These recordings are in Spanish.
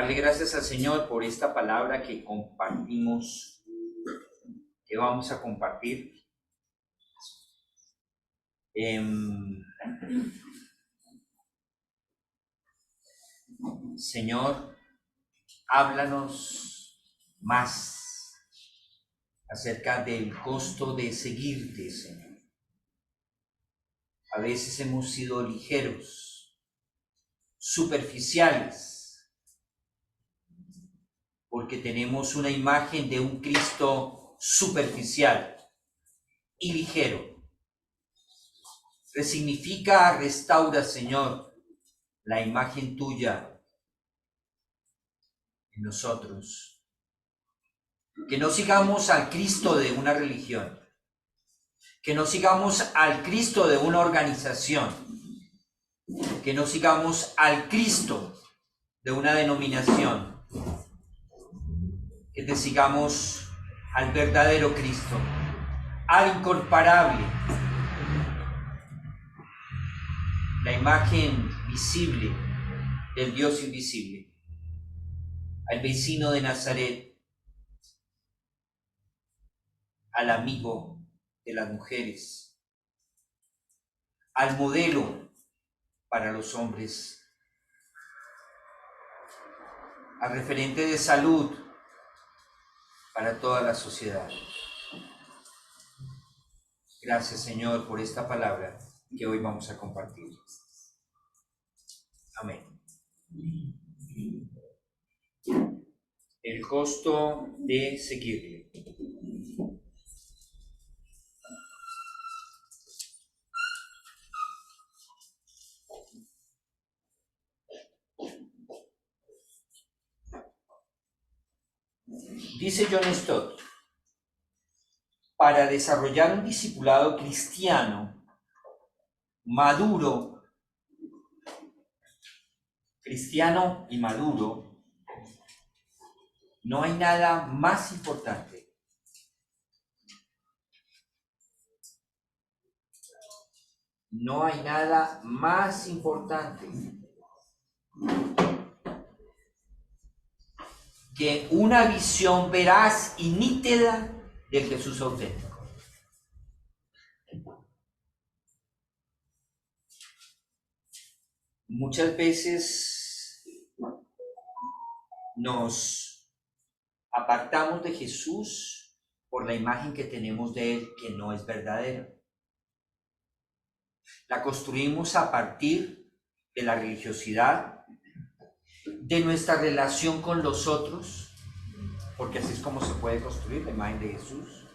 Darle gracias al Señor por esta palabra que compartimos, que vamos a compartir. Señor, háblanos más acerca del costo de seguirte, Señor. A veces hemos sido ligeros, superficiales, porque tenemos una imagen de un Cristo superficial y ligero. Resignifica, restaura, Señor, la imagen tuya en nosotros. Que no sigamos al Cristo de una religión, que no sigamos al Cristo de una organización, que no sigamos al Cristo de una denominación, que te sigamos al verdadero Cristo, al incomparable, la imagen visible del Dios invisible, al vecino de Nazaret, al amigo de las mujeres, al modelo para los hombres, al referente de salud para toda la sociedad. Gracias, Señor, por esta palabra que hoy vamos a compartir. Amén. El costo de seguirle. Dice John Stott, para desarrollar un discipulado cristiano maduro, cristiano y maduro, no hay nada más importante que una visión veraz y nítida del Jesús auténtico. Muchas veces nos apartamos de Jesús por la imagen que tenemos de Él, que no es verdadera. La construimos a partir de la religiosidad, de nuestra relación con los otros, porque así es como se puede construir la imagen de Jesús,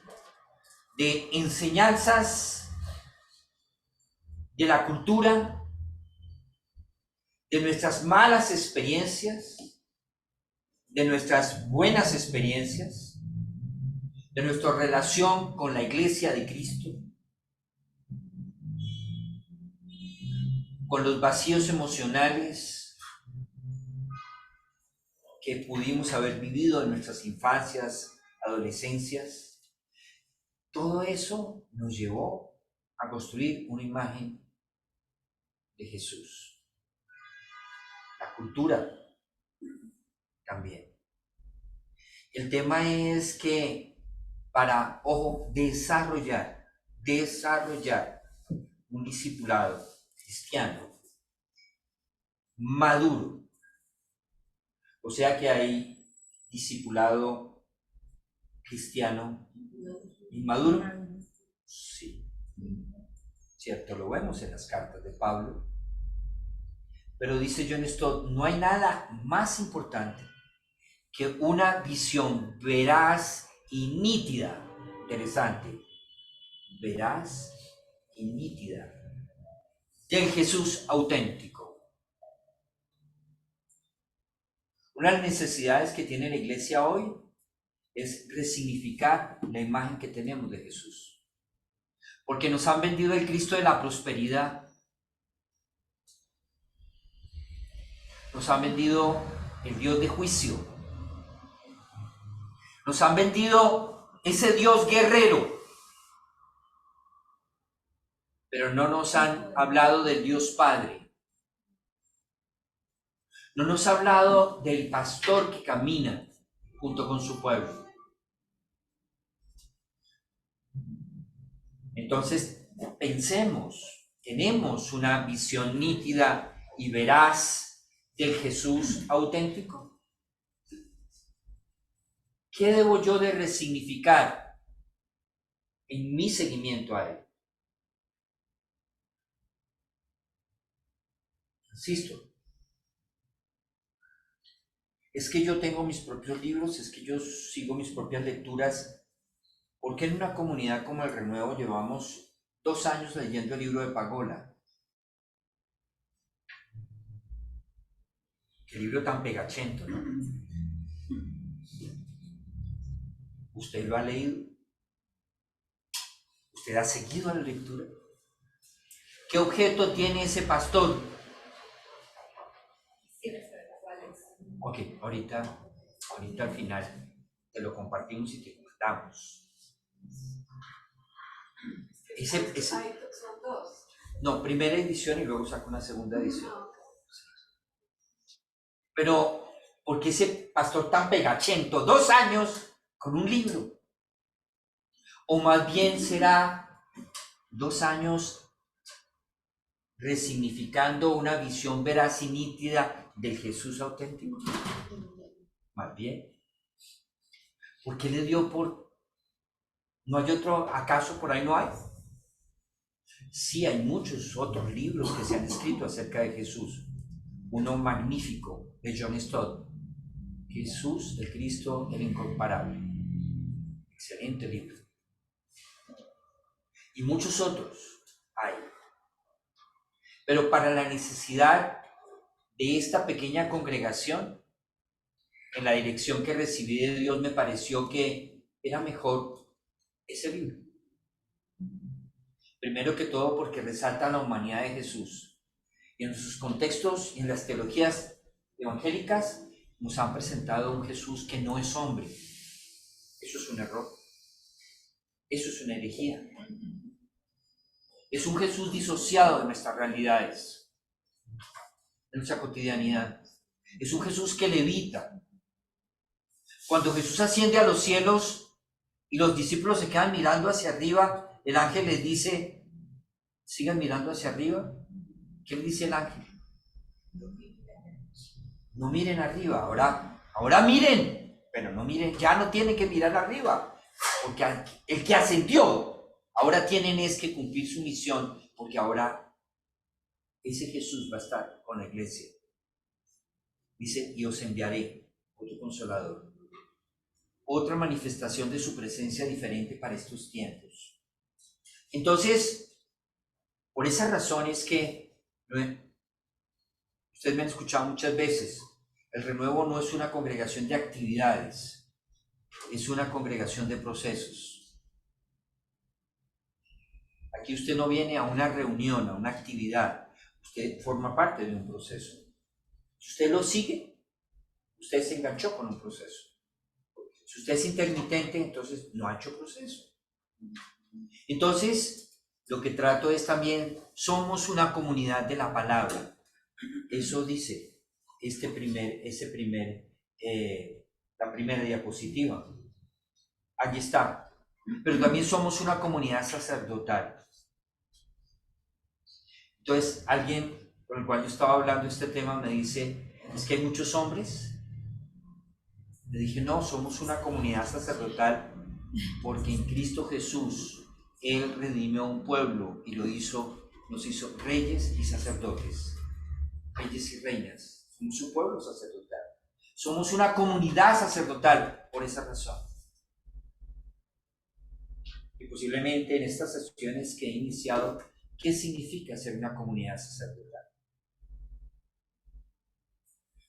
de enseñanzas de la cultura, de nuestras malas experiencias, de nuestras buenas experiencias, de nuestra relación con la Iglesia de Cristo, con los vacíos emocionales que pudimos haber vivido en nuestras infancias, adolescencias. Todo eso nos llevó a construir una imagen de Jesús. La cultura también. El tema es que para, desarrollar un discipulado cristiano maduro, o sea que hay discipulado cristiano inmaduro. Sí, cierto, lo vemos en las cartas de Pablo. Pero dice John Stott, no hay nada más importante que una visión veraz y nítida, interesante, veraz y nítida, del Jesús auténtico. Una de las necesidades que tiene la iglesia hoy es resignificar la imagen que tenemos de Jesús. Porque nos han vendido el Cristo de la prosperidad. Nos han vendido el Dios de juicio. Nos han vendido ese Dios guerrero. Pero no nos han hablado del Dios Padre. No nos ha hablado del pastor que camina junto con su pueblo. Entonces, pensemos, tenemos una visión nítida y veraz del Jesús auténtico. ¿Qué debo yo de resignificar en mi seguimiento a Él? Insisto, es que yo tengo mis propios libros, es que yo sigo mis propias lecturas. ¿Por qué en una comunidad como el Renuevo llevamos 2 años leyendo el libro de Pagola? Qué libro tan pegachento, ¿no? ¿Usted lo ha leído? ¿Usted ha seguido la lectura? ¿Qué objeto tiene ese pastor? Ok, ahorita al final te lo compartimos y te contamos. Son dos. No, primera edición y luego saco una segunda edición. Pero, ¿por qué ese pastor tan pegachento? 2 años con un libro. O más bien será 2 años resignificando una visión veraz y nítida del Jesús auténtico. Más bien. ¿Por qué le dio por...? ¿No hay otro? ¿Acaso por ahí no hay? Sí, hay muchos otros libros que se han escrito acerca de Jesús. Uno magnífico de John Stott, Jesús, el Cristo, el incomparable. Excelente libro. Y muchos otros hay. Pero para la necesidad de esta pequeña congregación, en la dirección que recibí de Dios, me pareció que era mejor ese libro. Primero que todo porque resalta la humanidad de Jesús. Y en sus contextos y en las teologías evangélicas nos han presentado un Jesús que no es hombre. Eso es un error. Eso es una herejía. Es un Jesús disociado de nuestras realidades, de nuestra cotidianidad. Es un Jesús que levita. Cuando Jesús asciende a los cielos y los discípulos se quedan mirando hacia arriba, el ángel les dice, sigan mirando hacia arriba. ¿Qué le dice el ángel? No miren arriba, ahora miren, pero no miren, ya no tienen que mirar arriba, porque el que ascendió, ahora tienen es que cumplir su misión, porque ahora ese Jesús va a estar con la iglesia. Dice, y os enviaré otro consolador, otra manifestación de su presencia diferente para estos tiempos. Entonces, por esa razón es que, ustedes me han escuchado muchas veces, el Renuevo no es una congregación de actividades, es una congregación de procesos. Aquí usted no viene a una reunión, a una actividad, usted forma parte de un proceso. Si usted lo sigue, usted se enganchó con un proceso. Si usted es intermitente, entonces no ha hecho proceso. Entonces, lo que trato es también, somos una comunidad de la palabra. Eso dice la primera diapositiva. Allí está. Pero también somos una comunidad sacerdotal. Entonces, alguien con el cual yo estaba hablando de este tema me dice, es que hay muchos hombres. Le dije, no, somos una comunidad sacerdotal porque en Cristo Jesús Él redimió a un pueblo y nos hizo reyes y sacerdotes, reyes y reinas. Somos un pueblo sacerdotal. Somos una comunidad sacerdotal por esa razón. Y posiblemente en estas sesiones que he iniciado, ¿qué significa ser una comunidad sacerdotal?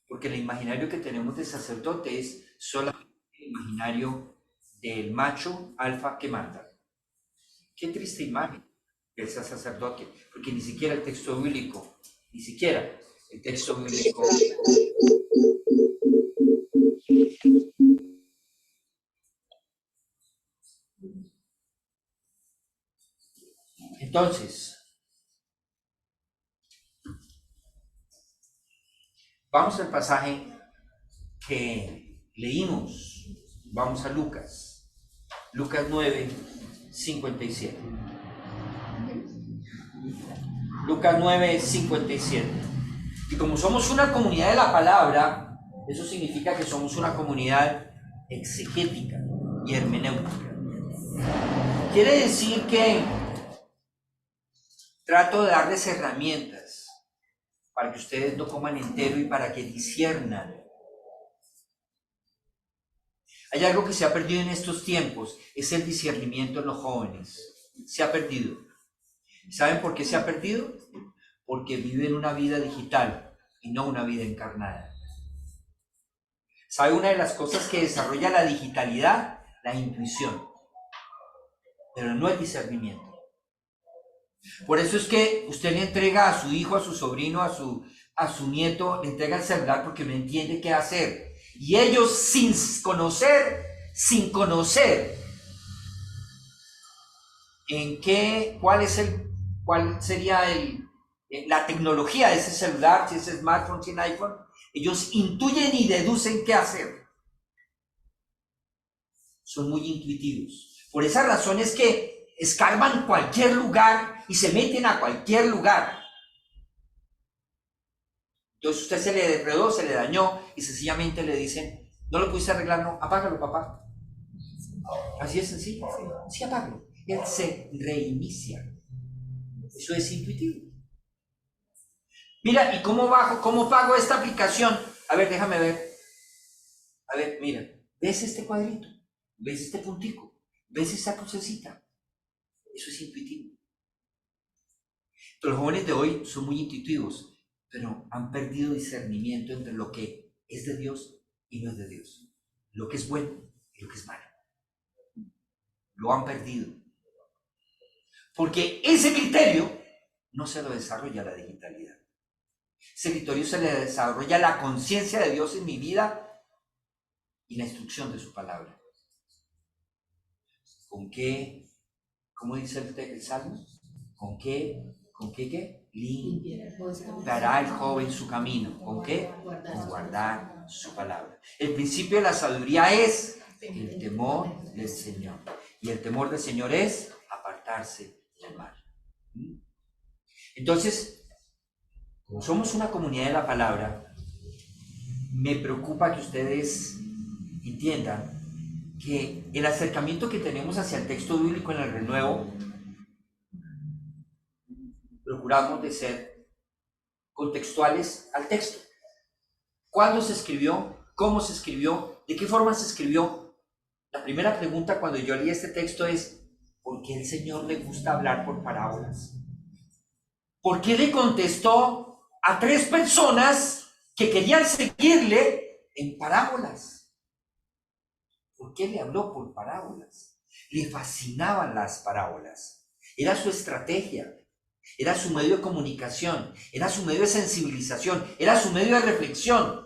Porque el imaginario que tenemos de sacerdote es solamente el imaginario del macho alfa que manda. Qué triste imagen de ese sacerdote, porque ni siquiera el texto bíblico. Entonces, Vamos al pasaje que leímos. Vamos a Lucas. Lucas 9, 57. Lucas 9, 57. Y como somos una comunidad de la palabra, eso significa que somos una comunidad exegética y hermenéutica. Quiere decir que trato de darles herramientas para que ustedes no coman entero y para que disciernan. Hay algo que se ha perdido en estos tiempos, es el discernimiento en los jóvenes. Se ha perdido. ¿Saben por qué se ha perdido? Porque viven una vida digital y no una vida encarnada. ¿Sabe una de las cosas que desarrolla la digitalidad? La intuición, pero no el discernimiento. Por eso es que usted le entrega a su hijo, a su sobrino, a su nieto, le entrega el celular porque no entiende qué hacer. Y ellos sin conocer cuál sería la tecnología de ese celular, si es smartphone, si es iPhone, ellos intuyen y deducen qué hacer. Son muy intuitivos. Por esa razón es que escarban cualquier lugar y se meten a cualquier lugar. Entonces usted se le enredó, se le dañó y sencillamente le dicen, no lo pudiste arreglar, no, apágalo, papá. Así es sencillo. Sí, apágalo. Él se reinicia. Eso es intuitivo. Mira, ¿y cómo pago esta aplicación? A ver, déjame ver. A ver, mira, ¿ves este cuadrito? ¿Ves este puntico? ¿Ves esa crucecita? Eso es intuitivo. Los jóvenes de hoy son muy intuitivos, pero han perdido discernimiento entre lo que es de Dios y no es de Dios. Lo que es bueno y lo que es malo. Lo han perdido. Porque ese criterio no se lo desarrolla la digitalidad. Ese criterio se le desarrolla la conciencia de Dios en mi vida y la instrucción de su palabra. ¿Con qué? ¿Cómo dice el Salmo? ¿Con qué limpiará el joven su camino? ¿Con qué? Con guardar su palabra. El principio de la sabiduría es el temor del Señor. Y el temor del Señor es apartarse del mal. Entonces, como somos una comunidad de la palabra, me preocupa que ustedes entiendan que el acercamiento que tenemos hacia el texto bíblico en el renuevo, procuramos de ser contextuales al texto. ¿Cuándo se escribió? ¿Cómo se escribió? ¿De qué forma se escribió? La primera pregunta cuando yo leí este texto es, ¿por qué el Señor le gusta hablar por parábolas? ¿Por qué le contestó a 3 personas que querían seguirle en parábolas? ¿Por qué le habló por parábolas? Le fascinaban las parábolas. Era su estrategia, era su medio de comunicación, era su medio de sensibilización, era su medio de reflexión.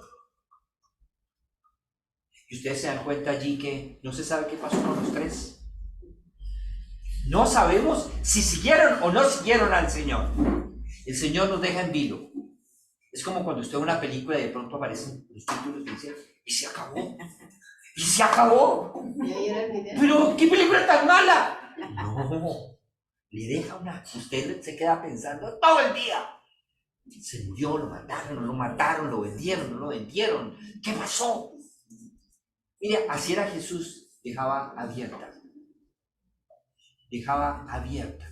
Y ustedes se dan cuenta allí que no se sabe qué pasó con los 3. No sabemos si siguieron o no siguieron al Señor. El Señor nos deja en vilo. Es como cuando usted ve una película y de pronto aparecen los títulos y dice, y se acabó. ¡Y se acabó! ¡Pero qué película tan mala! No, le deja usted se queda pensando todo el día. Se murió, lo mataron, no lo mataron, lo vendieron, no lo vendieron. ¿Qué pasó? Mire, así era Jesús, dejaba abierta. Dejaba abierta.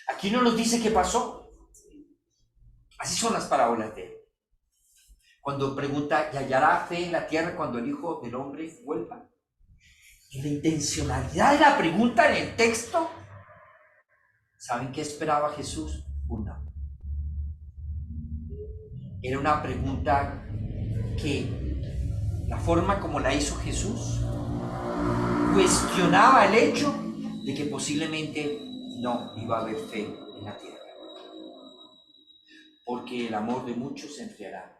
Aquí no nos dice qué pasó. Así son las parábolas de él. Cuando pregunta, ¿y hallará fe en la tierra cuando el Hijo del Hombre vuelva? Y la intencionalidad de la pregunta en el texto, ¿saben qué esperaba Jesús? Una. Era una pregunta que la forma como la hizo Jesús cuestionaba el hecho de que posiblemente no iba a haber fe en la tierra. Porque el amor de muchos se enfriará.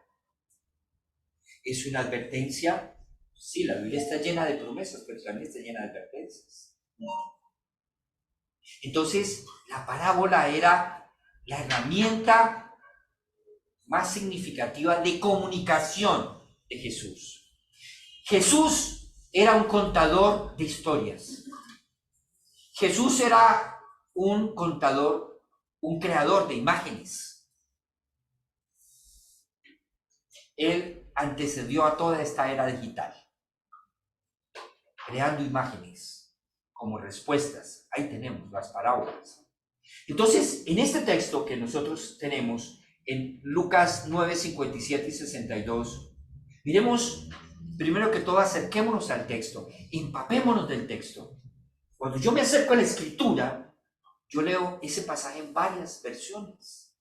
Es una advertencia. Sí, la Biblia está llena de promesas, pero también está llena de advertencias. Entonces, la parábola era la herramienta más significativa de comunicación de Jesús. Jesús era un contador de historias. Jesús era un contador, un creador de imágenes. Él antecedió a toda esta era digital, creando imágenes como respuestas. Ahí tenemos las parábolas. Entonces, en este texto que nosotros tenemos en Lucas 9, 57 y 62, miremos, primero que todo, acerquémonos al texto, empapémonos del texto. Cuando yo me acerco a la escritura, yo leo ese pasaje en varias versiones,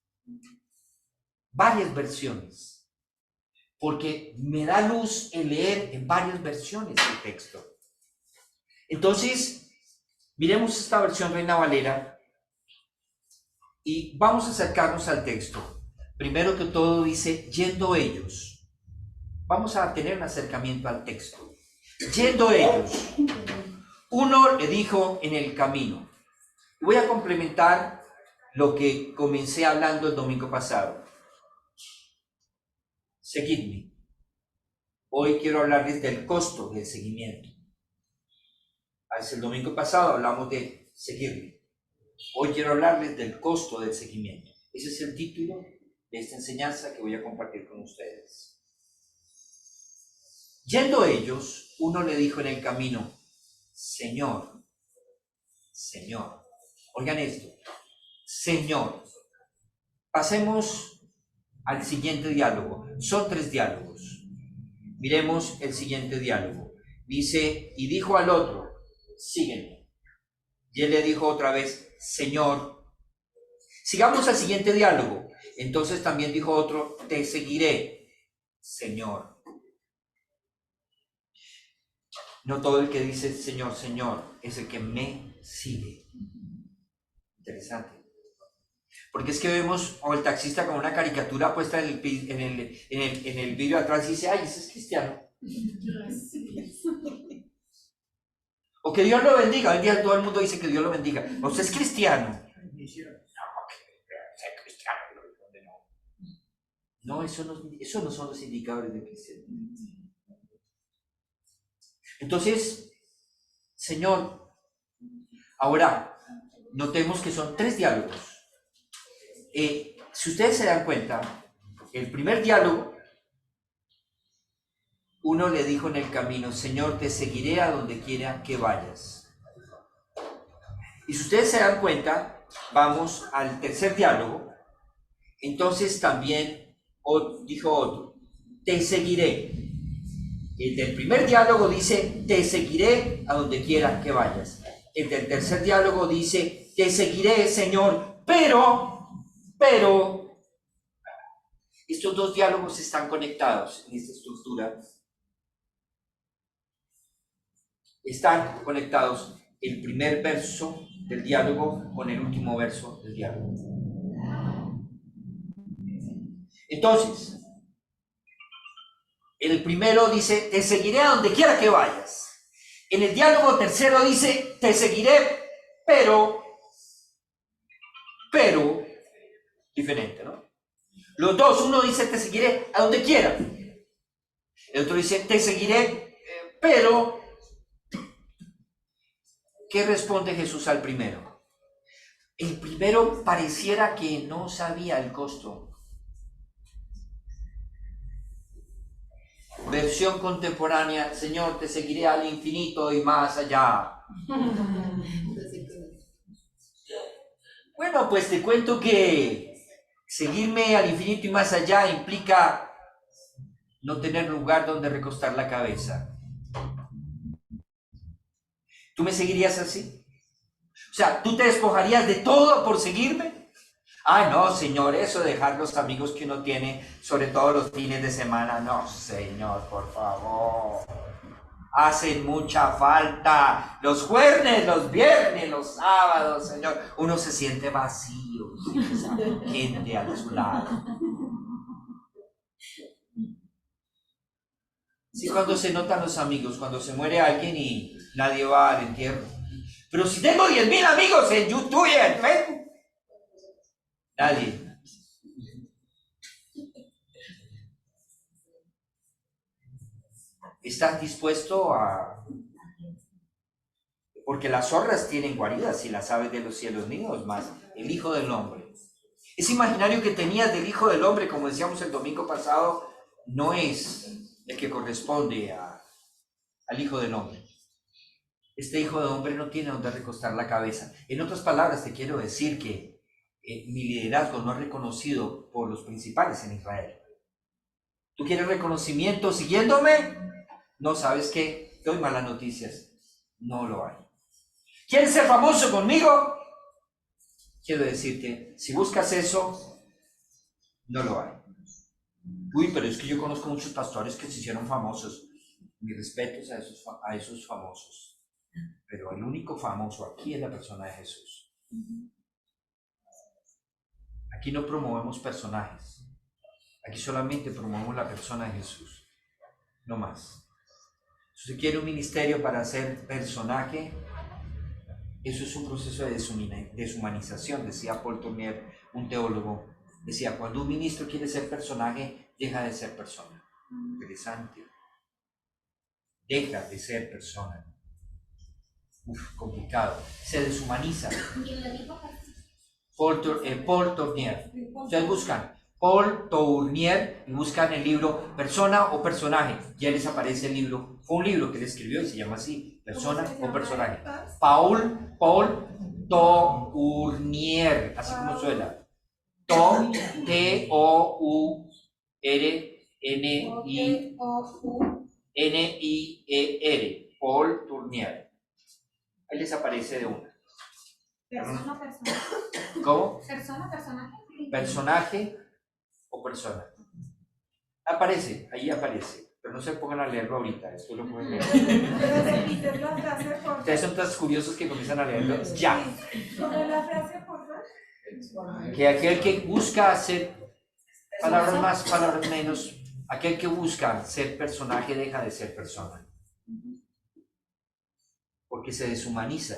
porque me da luz el leer en varias versiones el texto. Entonces, miremos esta versión Reina Valera y vamos a acercarnos al texto. Primero que todo dice, yendo ellos. Vamos a tener un acercamiento al texto. Yendo ellos, uno le dijo en el camino. Voy a complementar lo que comencé hablando el domingo pasado. Seguidme. Hoy quiero hablarles del costo del seguimiento. El domingo pasado hablamos de seguirme. Hoy quiero hablarles del costo del seguimiento. Ese es el título de esta enseñanza que voy a compartir con ustedes. Yendo ellos, uno le dijo en el camino, Señor, Señor. Oigan esto, Señor. Pasemos al siguiente diálogo. Son 3 diálogos. Miremos el siguiente diálogo. Dice, y dijo al otro, sígueme. Y él le dijo otra vez, Señor. Sigamos al siguiente diálogo. Entonces también dijo otro, te seguiré, Señor. No todo el que dice Señor, Señor, es el que me sigue. Interesante. Porque es que vemos o el taxista con una caricatura puesta en el vidrio atrás y dice, ay, ese es cristiano. O que Dios lo bendiga. Hoy día todo el mundo dice que Dios lo bendiga. O usted es cristiano. No, eso no son los indicadores de cristianismo. Entonces, Señor, ahora notemos que son 3 diálogos. Si ustedes se dan cuenta, el primer diálogo, uno le dijo en el camino, Señor, te seguiré a donde quiera que vayas. Y si ustedes se dan cuenta, vamos al tercer diálogo, entonces también dijo otro, te seguiré. El del primer diálogo dice, te seguiré a donde quiera que vayas. El del tercer diálogo dice, te seguiré, Señor, pero, estos 2 diálogos están conectados en esta estructura. Están conectados el primer verso del diálogo con el último verso del diálogo. Entonces, el primero dice, te seguiré a donde quiera que vayas. En el diálogo tercero dice, te seguiré, pero, diferente, ¿no? Los dos, uno dice, te seguiré a donde quiera. El otro dice, te seguiré, pero, ¿qué responde Jesús al primero? El primero pareciera que no sabía el costo. Versión contemporánea, Señor, te seguiré al infinito y más allá. Bueno, pues te cuento que seguirme al infinito y más allá implica no tener lugar donde recostar la cabeza. ¿Tú me seguirías así? O sea, ¿tú te despojarías de todo por seguirme? Ay, no, Señor, eso de dejar los amigos que uno tiene, sobre todo los fines de semana, no, Señor, por favor. Hacen mucha falta los jueves, los viernes, los sábados, Señor. Uno se siente vacío, gente a su lado. Sí, cuando se notan los amigos, cuando se muere alguien y nadie va al entierro. Pero si tengo 10,000 amigos en YouTube y en Facebook, nadie. ¿Estás dispuesto a...? Porque las zorras tienen guaridas y las aves de los cielos nidos, más el Hijo del Hombre. Ese imaginario que tenías del Hijo del Hombre, como decíamos el domingo pasado, no es el que corresponde al Hijo del Hombre. Este Hijo del Hombre no tiene donde recostar la cabeza. En otras palabras, te quiero decir que mi liderazgo no es reconocido por los principales en Israel. ¿Tú quieres reconocimiento siguiéndome? No, ¿sabes qué? Te doy malas noticias. No lo hay. ¿Quieres ser famoso conmigo? Quiero decirte, si buscas eso, no lo hay. Uy, pero es que yo conozco muchos pastores que se hicieron famosos. Mis respetos a esos famosos. Pero el único famoso aquí es la persona de Jesús. Aquí no promovemos personajes. Aquí solamente promovemos la persona de Jesús. No más. Si usted quiere un ministerio para ser personaje, eso es un proceso de deshumanización, decía Paul Tournier, un teólogo. Decía, cuando un ministro quiere ser personaje, deja de ser persona. Interesante. Deja de ser persona. Complicado. Se deshumaniza. Paul Tournier. Ustedes buscan Paul Tournier y buscan el libro Persona o Personaje. Ya les aparece el libro. Fue un libro que él escribió y se llama así, Persona o Personaje. Paul Tournier, así como suena. T-O-U-R-N-I-E-R. Paul Tournier. Ahí les aparece de una. Persona, personaje. ¿Cómo? Persona, personaje. Personaje o persona. Aparece, ahí aparece. Pero no se pongan a leerlo ahorita, esto lo pueden leer. Pero repites la frase, por favor. Ustedes son tan curiosos que comienzan a leerlo ya. ¿Cómo es la frase, por favor? Que aquel que busca hacer, palabras más, palabras menos, aquel que busca ser personaje deja de ser persona. Porque se deshumaniza,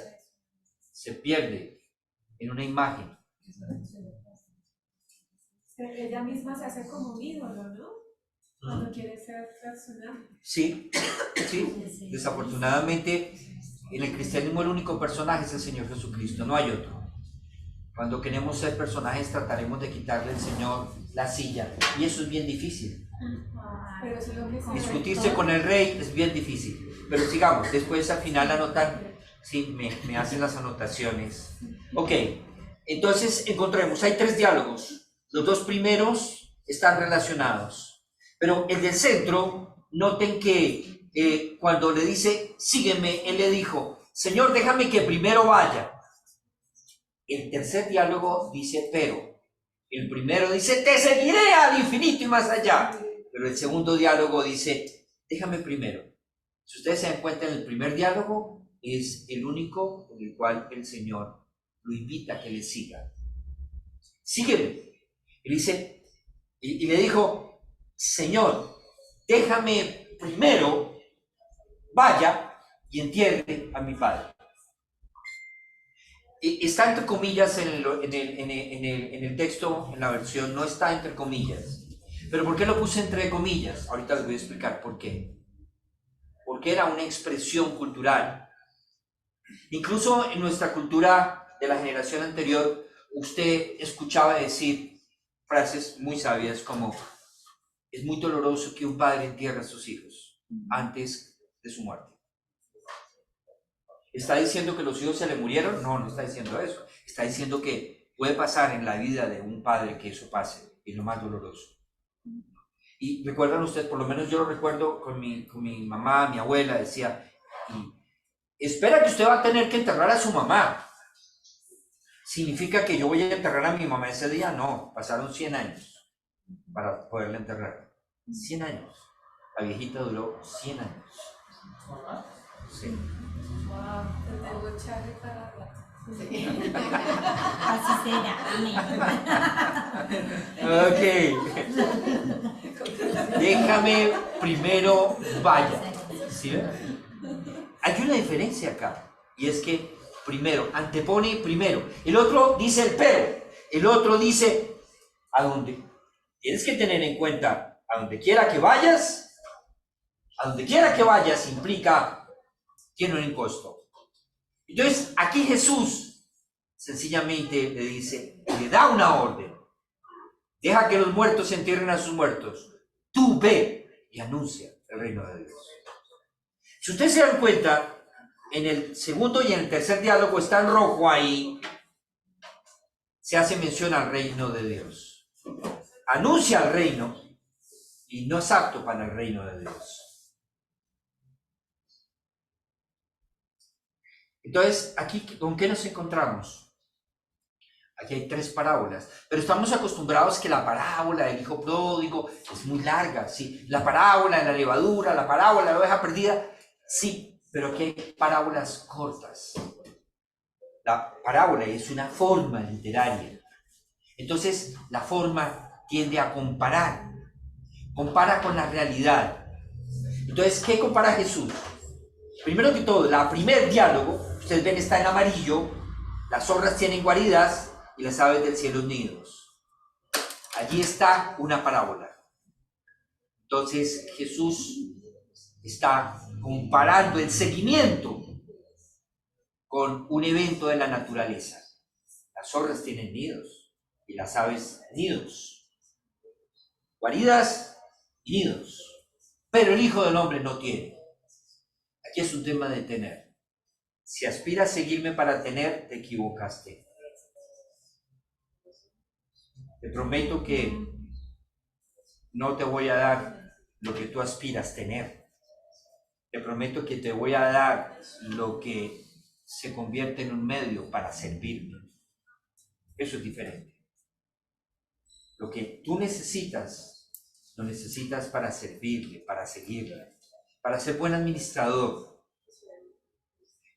se pierde en una imagen. Ella misma se hace como un ídolo, ¿no? Cuando quiere ser personaje. Sí, sí, desafortunadamente en el cristianismo el único personaje es el Señor Jesucristo, no hay otro. Cuando queremos ser personajes trataremos de quitarle al Señor la silla y eso es bien difícil. Pero eso es lo que se Discutirse con el rey es bien difícil, pero sigamos, después al final anotan, sí, me hacen las anotaciones. Ok, entonces encontremos, hay 3 diálogos, los 2 primeros están relacionados, pero el del centro, noten que cuando le dice, sígueme, él le dijo, Señor, déjame que primero vaya. El tercer diálogo dice, pero. El primero dice, te seguiré al infinito y más allá. Pero el segundo diálogo dice, déjame primero. Si ustedes se dan cuenta, en el primer diálogo es el único en el cual el Señor lo invita a que le siga. Sígueme. Y dice, y le dijo, Señor, déjame primero, vaya y entierre a mi padre. Está entre comillas en el texto, en la versión, no está entre comillas. ¿Pero por qué lo puse entre comillas? Ahorita les voy a explicar por qué. Porque era una expresión cultural. Incluso en nuestra cultura de la generación anterior, usted escuchaba decir frases muy sabias como, es muy doloroso que un padre entierre a sus hijos antes de su muerte. ¿Está diciendo que los hijos se le murieron? No, no está diciendo eso. Está diciendo que puede pasar en la vida de un padre que eso pase, y lo más doloroso. Y recuerdan ustedes, por lo menos yo lo recuerdo con mi mamá, mi abuela, decía, espera que usted va a tener que enterrar a su mamá. ¿Significa que yo voy a enterrar a mi mamá ese día? No, pasaron 100 años para poderla enterrar. 100 años. La viejita duró 100 años. Sí. Wow, te tengo Charlie para hablar. Así será, amén. Ok. Déjame primero vaya. ¿Sí ven? Hay una diferencia acá. Y es que primero, antepone primero. El otro dice el pero. El otro dice a dónde. Tienes que tener en cuenta, a donde quiera que vayas, A donde quiera que vayas implica, tiene un impuesto. Entonces, aquí Jesús sencillamente le dice, le da una orden. Deja que los muertos entierren a sus muertos. Tú ve y anuncia el reino de Dios. Si ustedes se dan cuenta, en el segundo y en el tercer diálogo está en rojo ahí, se hace mención al reino de Dios. Anuncia el reino y no es apto para el reino de Dios. Entonces, aquí, ¿con qué nos encontramos? Aquí hay 3 parábolas, pero estamos acostumbrados que la parábola del hijo pródigo es muy larga, ¿sí? La parábola de la levadura, la parábola de la oveja perdida, sí, pero aquí hay parábolas cortas. La parábola es una forma literaria. Entonces, la forma tiende a comparar. Compara con la realidad. Entonces, ¿qué compara Jesús? Primero que todo, el primer diálogo, ustedes ven, está en amarillo, las zorras tienen guaridas y las aves del cielo nidos. Allí está una parábola. Entonces, Jesús está comparando el seguimiento con un evento de la naturaleza. Las zorras tienen nidos y las aves nidos. Guaridas y nidos. Pero el Hijo del Hombre no tiene. Aquí es un tema de tener. Si aspiras a seguirme para tener, te equivocaste. Te prometo que no te voy a dar lo que tú aspiras tener. Te prometo que te voy a dar lo que se convierte en un medio para servirme. Eso es diferente. Lo que tú necesitas, lo necesitas para servirle, para seguirle, para ser buen administrador.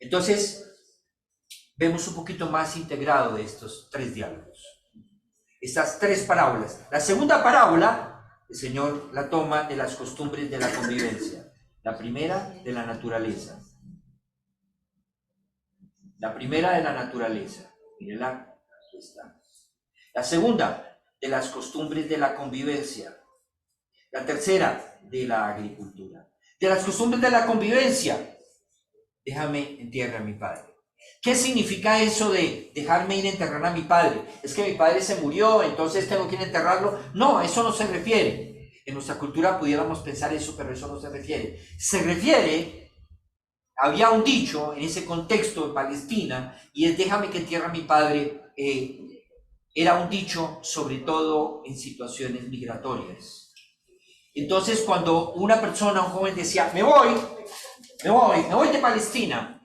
Entonces, vemos un poquito más integrado de estos 3 diálogos. Estas 3 parábolas. La segunda parábola, el Señor la toma de las costumbres de la convivencia. La primera, de la naturaleza. La primera, de la naturaleza. Mírenla, aquí está. La segunda, de las costumbres de la convivencia. La tercera, de la agricultura. De las costumbres de la convivencia. Déjame entierrar a mi padre. ¿Qué significa eso de dejarme ir a enterrar a mi padre? ¿Es que mi padre se murió, entonces tengo que ir a enterrarlo? No, a eso no se refiere. En nuestra cultura pudiéramos pensar eso, pero eso no se refiere. Se refiere, había un dicho en ese contexto en Palestina, y es déjame que entierre a mi padre. Era un dicho sobre todo en situaciones migratorias. Entonces cuando una persona, un joven decía, me voy de Palestina,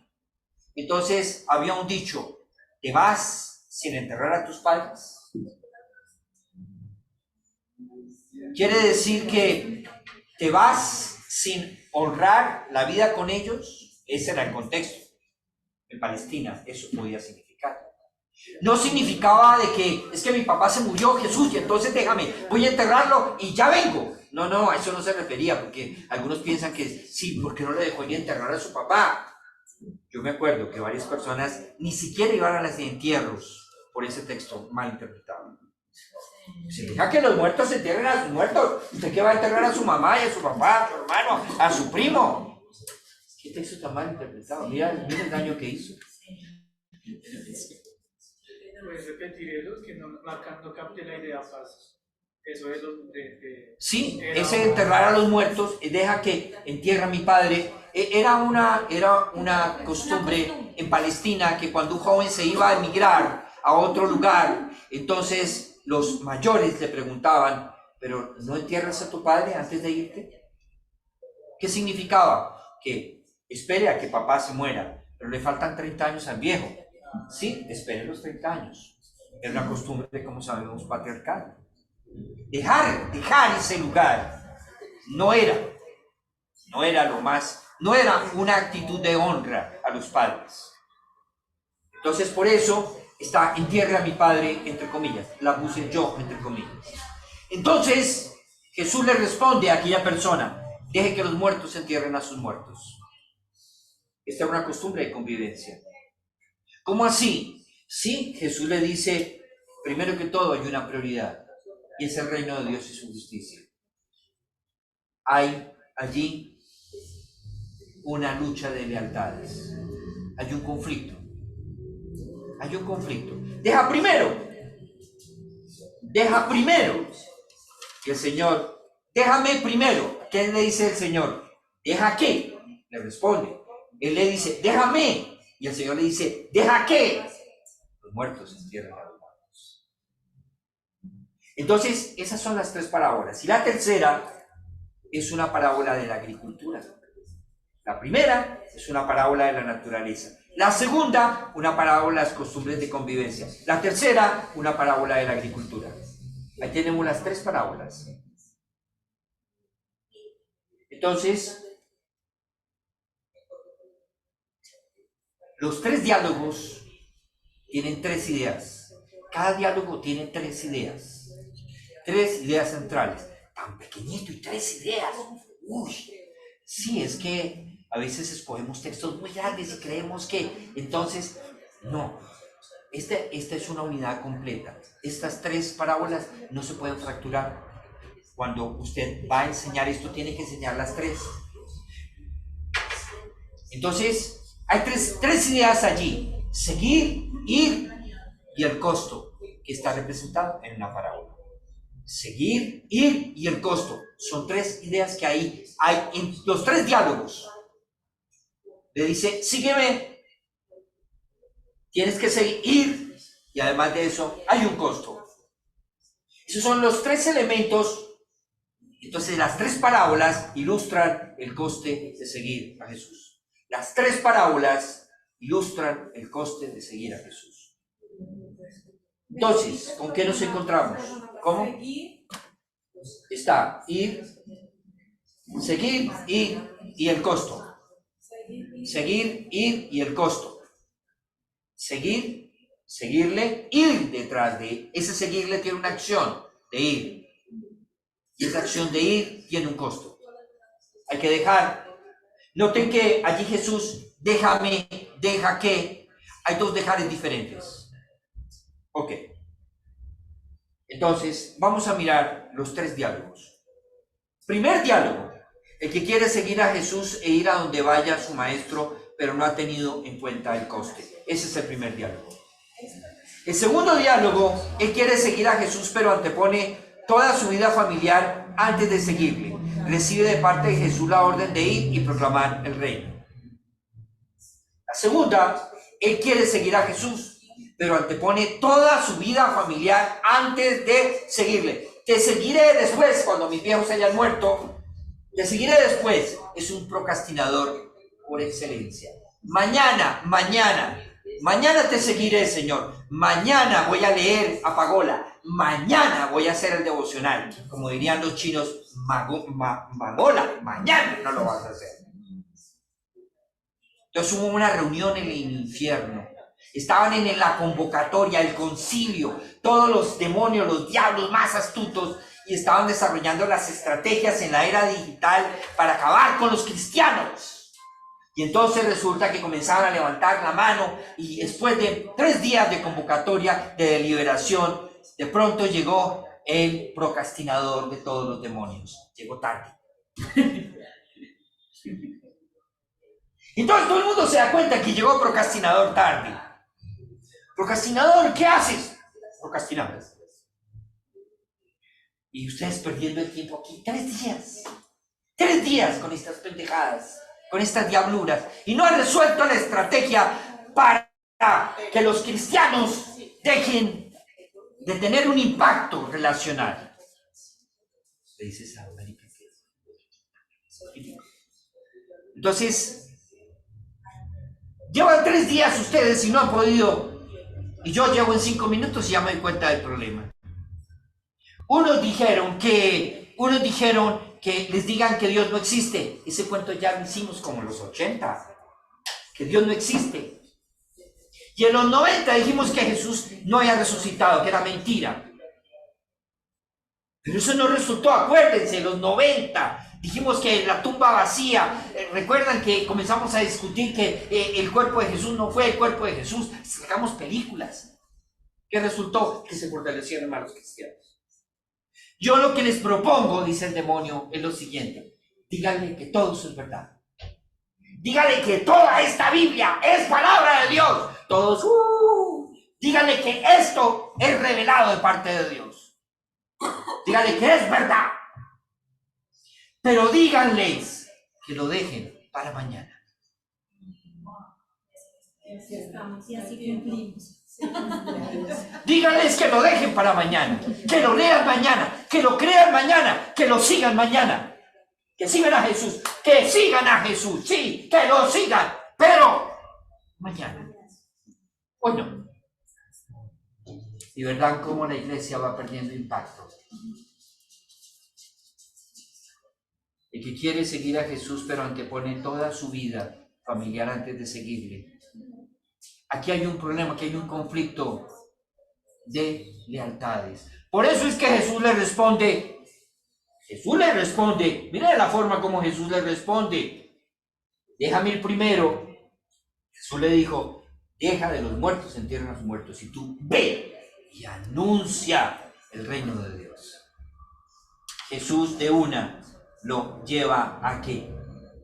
entonces había un dicho, ¿te vas sin enterrar a tus padres? Quiere decir que te vas sin honrar la vida con ellos. Ese era el contexto. En Palestina eso podía significar. No significaba de que es que mi papá se murió, Jesús, y entonces déjame, voy a enterrarlo y ya vengo. No, a eso no se refería, porque algunos piensan que sí, ¿por qué no le dejó ir a enterrar a su papá? Yo me acuerdo que varias personas ni siquiera iban a las entierros por ese texto mal interpretado. Se deja que los muertos se entierren a sus muertos. ¿Usted qué va a enterrar a su mamá y a su papá, a su hermano, a su primo? ¿Qué texto tan mal interpretado? Mira el daño que hizo. Puedes repetir eso, que no capte la idea fácil. Eso es lo de sí, ese enterrar a los muertos, deja que entierre a mi padre. Era una costumbre en Palestina que cuando un joven se iba a emigrar a otro lugar, entonces los mayores le preguntaban, ¿pero no entierras a tu padre antes de irte? ¿Qué significaba? Que espere a que papá se muera, pero le faltan 30 años al viejo. Sí, espere los 30 años. Es una costumbre, como sabemos, patriarcal. Dejar ese lugar no era una actitud de honra a los padres. Entonces, por eso está entierra a mi padre, entre comillas, la puse yo, entre comillas. Entonces, Jesús le responde a aquella persona, deje que los muertos entierren a sus muertos. Esta es una costumbre de convivencia. ¿Cómo así? Sí, Jesús le dice, primero que todo hay una prioridad, y es el reino de Dios y su justicia. Hay allí una lucha de lealtades. Hay un conflicto. Hay un conflicto. Deja primero. Y el Señor, déjame primero. ¿Qué le dice el Señor? ¿Deja qué? Le responde. Él le dice, déjame. Y el Señor le dice, ¿deja qué? Los muertos entierran a los muertos. Entonces, esas son las 3 parábolas. Y la tercera es una parábola de la agricultura. La primera es una parábola de la naturaleza. La segunda, una parábola de las costumbres de convivencia. La tercera, una parábola de la agricultura. Ahí tenemos las 3 parábolas. Entonces, los 3 diálogos tienen 3 ideas. Cada diálogo tiene 3 ideas. 3 ideas centrales. Tan pequeñito y 3 ideas. Uy, sí, es que a veces escogemos textos muy grandes y creemos que entonces, no. Esta es una unidad completa. Estas 3 parábolas no se pueden fracturar. Cuando usted va a enseñar esto, tiene que enseñar las 3. Entonces, hay tres ideas allí. Seguir, ir y el costo, que está representado en una parábola. Seguir, ir y el costo. Son 3 ideas que hay en los 3 diálogos. Le dice, sígueme. Tienes que seguir y además de eso hay un costo. Esos son los 3 elementos. Entonces las 3 parábolas ilustran el coste de seguir a Jesús. Las 3 parábolas ilustran el coste de seguir a Jesús. Entonces, ¿con qué nos encontramos? ¿Cómo? Está ir, seguir, ir y el costo. Seguir, ir y el costo. Seguir, seguirle, ir detrás de él. Ese seguirle tiene una acción de ir. Y esa acción de ir tiene un costo. Hay que dejar. Noten que allí Jesús, déjame, deja que. Hay 2 dejares diferentes. Ok. Entonces, vamos a mirar los 3 diálogos. Primer diálogo. El que quiere seguir a Jesús e ir a donde vaya su maestro, pero no ha tenido en cuenta el coste. Ese es el primer diálogo. El segundo diálogo, él quiere seguir a Jesús, pero antepone toda su vida familiar antes de seguirle. Recibe de parte de Jesús la orden de ir y proclamar el reino. La segunda, él quiere seguir a Jesús, pero antepone toda su vida familiar antes de seguirle. Te seguiré después, cuando mis viejos hayan muerto. Te seguiré después. Es un procrastinador por excelencia. Mañana te seguiré, Señor. Mañana voy a leer a Pagola. Mañana voy a hacer el devocional. Como dirían los chinos, Magola. Mañana no lo vas a hacer. Entonces hubo una reunión en el infierno. Estaban en la convocatoria, el concilio, todos los demonios, los diablos más astutos, y estaban desarrollando las estrategias en la era digital para acabar con los cristianos. Y entonces resulta que comenzaban a levantar la mano, y después de 3 días de convocatoria, de deliberación, de pronto llegó el procrastinador de todos los demonios. Llegó tarde. Entonces todo el mundo se da cuenta que llegó procrastinador tarde. Procrastinador, ¿qué haces? Procrastinando. Y ustedes perdiendo el tiempo aquí 3 días. 3 días con estas pendejadas, con estas diabluras. Y no han resuelto la estrategia para que los cristianos dejen de tener un impacto relacional. Le dices a América. Entonces, llevan 3 días ustedes y no han podido. Y yo llevo en 5 minutos y ya me doy cuenta del problema. Unos dijeron que les digan que Dios no existe. Ese cuento ya lo hicimos como en los 80. Que Dios no existe. Y en los 90 dijimos que Jesús no había resucitado, que era mentira. Pero eso no resultó, acuérdense, en los 90. Dijimos que la tumba vacía. Recuerdan que comenzamos a discutir que el cuerpo de Jesús no fue el cuerpo de Jesús. Sacamos películas. ¿Qué resultó? Que se fortalecieron más los cristianos. Yo lo que les propongo, dice el demonio, es lo siguiente. Díganle que todo eso es verdad. Dígale que toda esta Biblia es palabra de Dios. Todos, dígale que esto es revelado de parte de Dios. Dígale que es verdad. Pero díganles que lo dejen para mañana. Y así cumplimos. Díganles que lo dejen para mañana, que lo lean mañana, que lo crean mañana, que lo sigan mañana. Que sigan a Jesús, que sigan a Jesús, sí, que lo sigan, pero mañana. Hoy no. Y verán cómo la iglesia va perdiendo impacto. El que quiere seguir a Jesús, pero antepone toda su vida familiar antes de seguirle. Aquí hay un problema, aquí hay un conflicto de lealtades. Por eso es que Jesús le responde, mira la forma como Jesús le responde. Déjame ir primero. Jesús le dijo, deja de los muertos, entierren a los muertos, y tú ve y anuncia el reino de Dios. Jesús de una lo lleva a que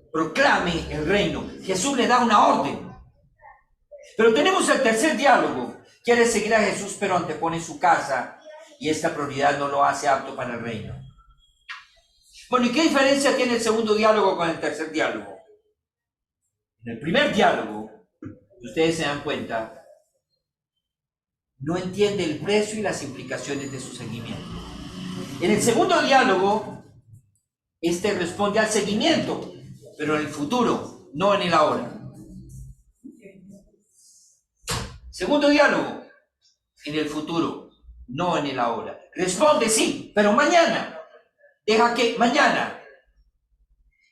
proclame el reino. Jesús le da una orden. Pero tenemos el tercer diálogo. Quiere seguir a Jesús, pero antepone su casa, y esta prioridad no lo hace apto para el reino. Bueno, ¿y qué diferencia tiene el segundo diálogo con el tercer diálogo? En el primer diálogo, ustedes se dan cuenta, no entiende el precio y las implicaciones de su seguimiento. En el segundo diálogo, este responde al seguimiento, pero en el futuro, no en el ahora. Segundo diálogo, en el futuro, no en el ahora. Responde sí, pero mañana. Deja que mañana.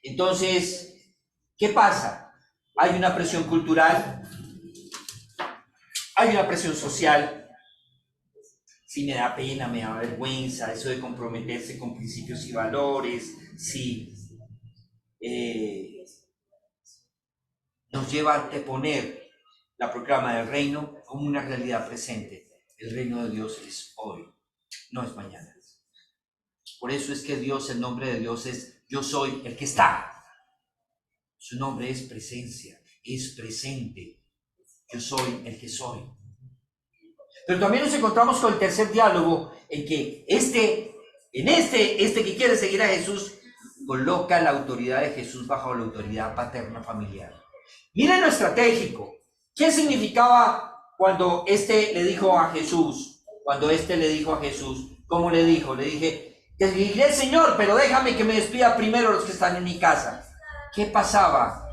Entonces, ¿qué pasa? Hay una presión cultural, hay una presión social. Si me da pena, me da vergüenza, eso de comprometerse con principios y valores, si nos lleva a anteponer la proclama del reino como una realidad presente. El reino de Dios es hoy, no es mañana. Por eso es que Dios, el nombre de Dios es yo soy el que está. Su nombre es presencia, es presente. Yo soy el que soy. Pero también nos encontramos con el tercer diálogo en que este que quiere seguir a Jesús coloca la autoridad de Jesús bajo la autoridad paterna familiar. Miren lo estratégico. ¿Qué significaba cuando le dijo a Jesús? ¿Cómo le dijo? Le dije, te seguiré, Señor, pero déjame que me despida primero los que están en mi casa. ¿Qué pasaba?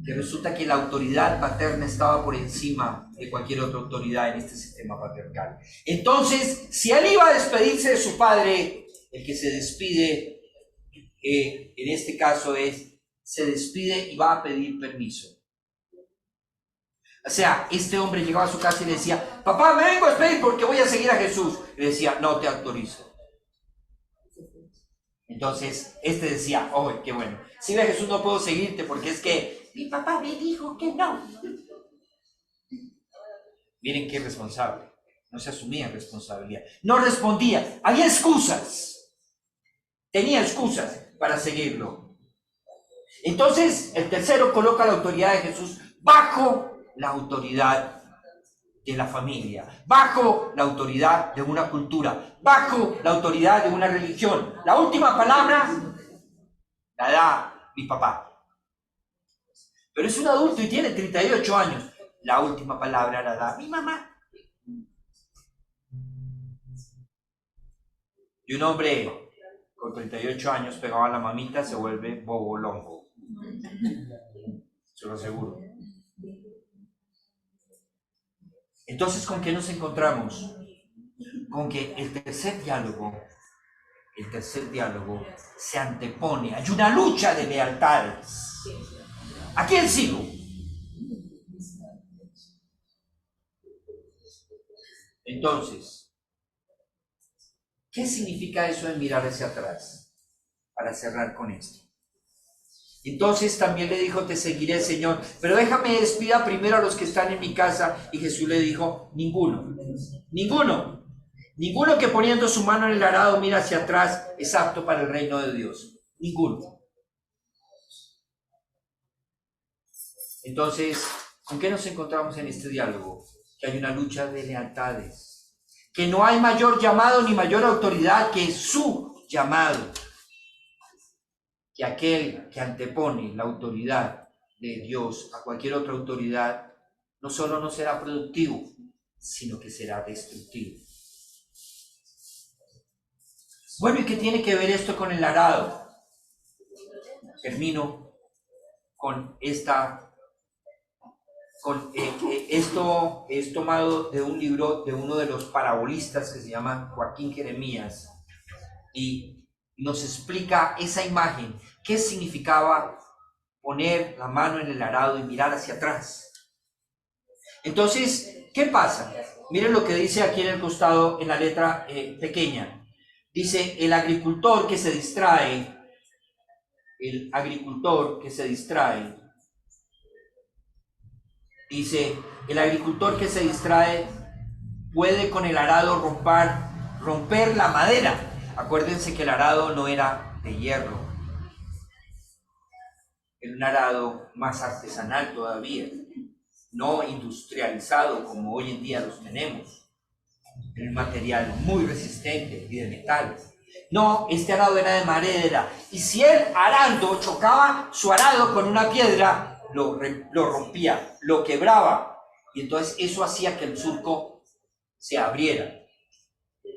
Que resulta que la autoridad paterna estaba por encima de cualquier otra autoridad en este sistema patriarcal. Entonces, si él iba a despedirse de su padre, el que se despide, en este caso se despide y va a pedir permiso. O sea, este hombre llegaba a su casa y le decía, papá, me vengo a despedir porque voy a seguir a Jesús. Y le decía, no te autorizo. Entonces, este decía, oh, qué bueno. Si ve a Jesús no puedo seguirte porque es que mi papá me dijo que no. Miren qué responsable. No se asumía responsabilidad. No respondía. Había excusas. Tenía excusas para seguirlo. Entonces, el tercero coloca la autoridad de Jesús bajo la autoridad de la familia, bajo la autoridad de una cultura, bajo la autoridad de una religión. La última palabra la da mi papá. Pero es un adulto y tiene 38 años. La última palabra la da mi mamá. Y un hombre con 38 años pegado a la mamita se vuelve bobolongo. Se lo aseguro. Entonces, ¿con qué nos encontramos? Con que el tercer diálogo se antepone. Hay una lucha de lealtades. ¿A quién sigo? Entonces, ¿qué significa eso de mirar hacia atrás? Para cerrar con esto. Entonces también le dijo, te seguiré, Señor, pero déjame despida primero a los que están en mi casa. Y Jesús le dijo, ninguno que poniendo su mano en el arado mira hacia atrás es apto para el reino de Dios. Ninguno. Entonces, ¿con qué nos encontramos en este diálogo? Que hay una lucha de lealtades, que no hay mayor llamado ni mayor autoridad que su llamado, que aquel que antepone la autoridad de Dios a cualquier otra autoridad, no solo no será productivo, sino que será destructivo. Bueno, ¿y qué tiene que ver esto con el arado? Termino con esto es tomado de un libro de uno de los parabolistas que se llama Joaquín Jeremías, y nos explica esa imagen, qué significaba poner la mano en el arado y mirar hacia atrás. Entonces, ¿qué pasa? Miren lo que dice aquí en el costado, en la letra pequeña. Dice, el agricultor que se distrae, dice, el agricultor que se distrae puede con el arado romper la madera. Acuérdense que el arado no era de hierro, era un arado más artesanal todavía, no industrializado como hoy en día los tenemos, era un material muy resistente y de metal. No, este arado era de madera, y si él arando chocaba su arado con una piedra, lo rompía, lo quebraba, y entonces eso hacía que el surco se abriera.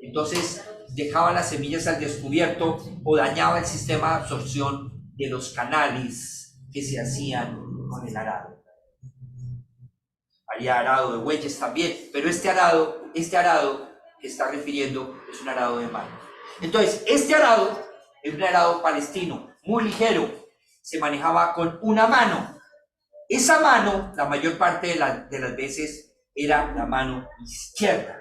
Entonces dejaba las semillas al descubierto o dañaba el sistema de absorción de los canales que se hacían con el arado. Había arado de bueyes también, pero este arado que está refiriendo es un arado de mano. Entonces, este arado es un arado palestino, muy ligero, se manejaba con una mano. Esa mano, la mayor parte de las veces, era la mano izquierda.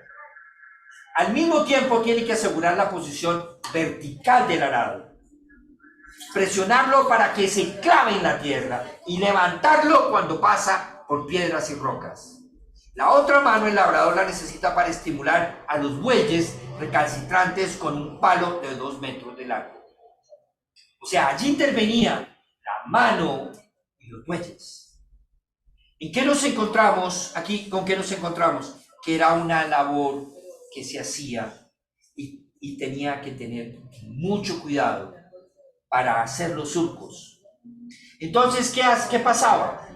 Al mismo tiempo, tiene que asegurar la posición vertical del arado, presionarlo para que se clave en la tierra y levantarlo cuando pasa por piedras y rocas. La otra mano el labrador la necesita para estimular a los bueyes recalcitrantes con un palo de 2 metros de largo. O sea, allí intervenía la mano y los bueyes. ¿En qué nos encontramos aquí? ¿Con qué nos encontramos? Que era una labor que se hacía y tenía que tener mucho cuidado para hacer los surcos. Entonces, ¿qué pasaba?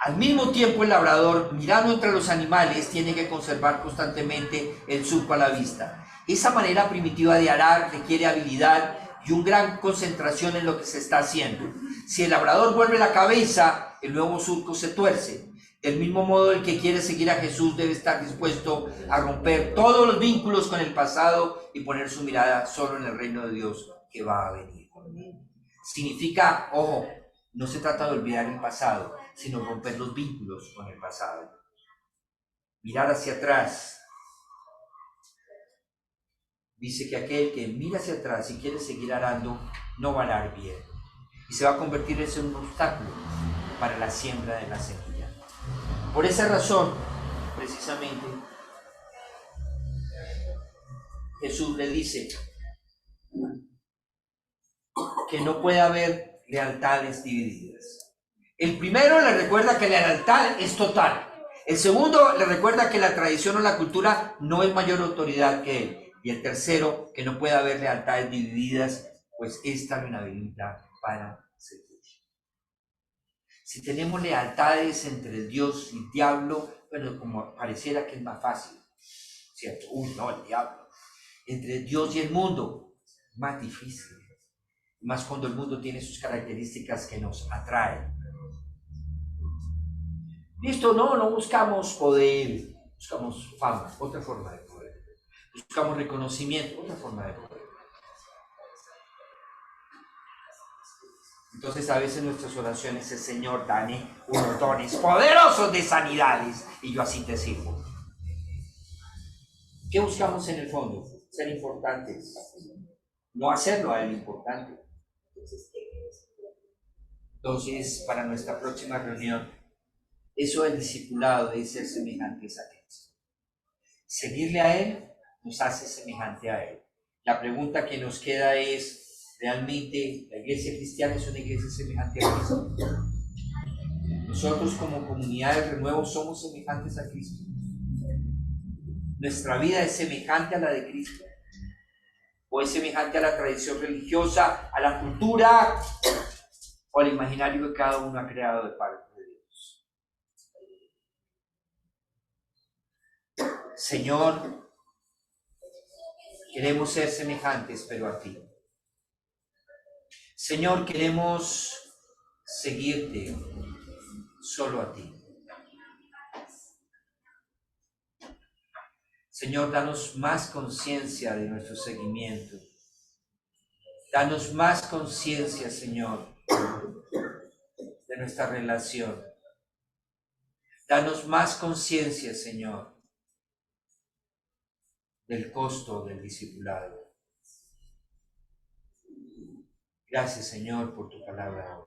Al mismo tiempo, el labrador, mirando entre los animales, tiene que conservar constantemente el surco a la vista. Esa manera primitiva de arar requiere habilidad y una gran concentración en lo que se está haciendo. Si el labrador vuelve la cabeza, el nuevo surco se tuerce. Del mismo modo, el que quiere seguir a Jesús debe estar dispuesto a romper todos los vínculos con el pasado y poner su mirada solo en el reino de Dios que va a venir. Significa, ojo, no se trata de olvidar el pasado, sino romper los vínculos con el pasado. Mirar hacia atrás. Dice que aquel que mira hacia atrás y quiere seguir arando, no va a arar bien. Y se va a convertir en un obstáculo para la siembra de la semilla. Por esa razón, precisamente, Jesús le dice que no puede haber lealtades divididas. El primero le recuerda que la lealtad es total. El segundo le recuerda que la tradición o la cultura no es mayor autoridad que él. Y el tercero, que no puede haber lealtades divididas, pues esta lo inhabilita para servir. Si tenemos lealtades entre Dios y el diablo, bueno, como pareciera que es más fácil, ¿cierto? No, el diablo. Entre Dios y el mundo, más difícil. Más cuando el mundo tiene sus características que nos atraen. Listo, no buscamos poder, buscamos fama, otra forma de poder. Buscamos reconocimiento, otra forma de poder. Entonces a veces nuestras oraciones es: Señor, dame unos dones poderosos de sanidades y yo así te sirvo. ¿Qué buscamos en el fondo? Ser importantes, no hacerlo a él importante. Entonces, para nuestra próxima reunión, eso del discipulado es ser semejantes a Cristo. Seguirle a él nos hace semejante a él. La pregunta que nos queda es: ¿realmente la iglesia cristiana es una iglesia semejante a Cristo? Nosotros como comunidad de Renuevo somos semejantes a Cristo. Nuestra vida es semejante a la de Cristo. O es semejante a la tradición religiosa, a la cultura o al imaginario que cada uno ha creado de parte de Dios. Señor, queremos ser semejantes, pero a ti. Señor, queremos seguirte solo a ti. Señor, danos más conciencia de nuestro seguimiento. Danos más conciencia, Señor, de nuestra relación. Danos más conciencia, Señor, del costo del discipulado. Gracias, Señor, por tu palabra.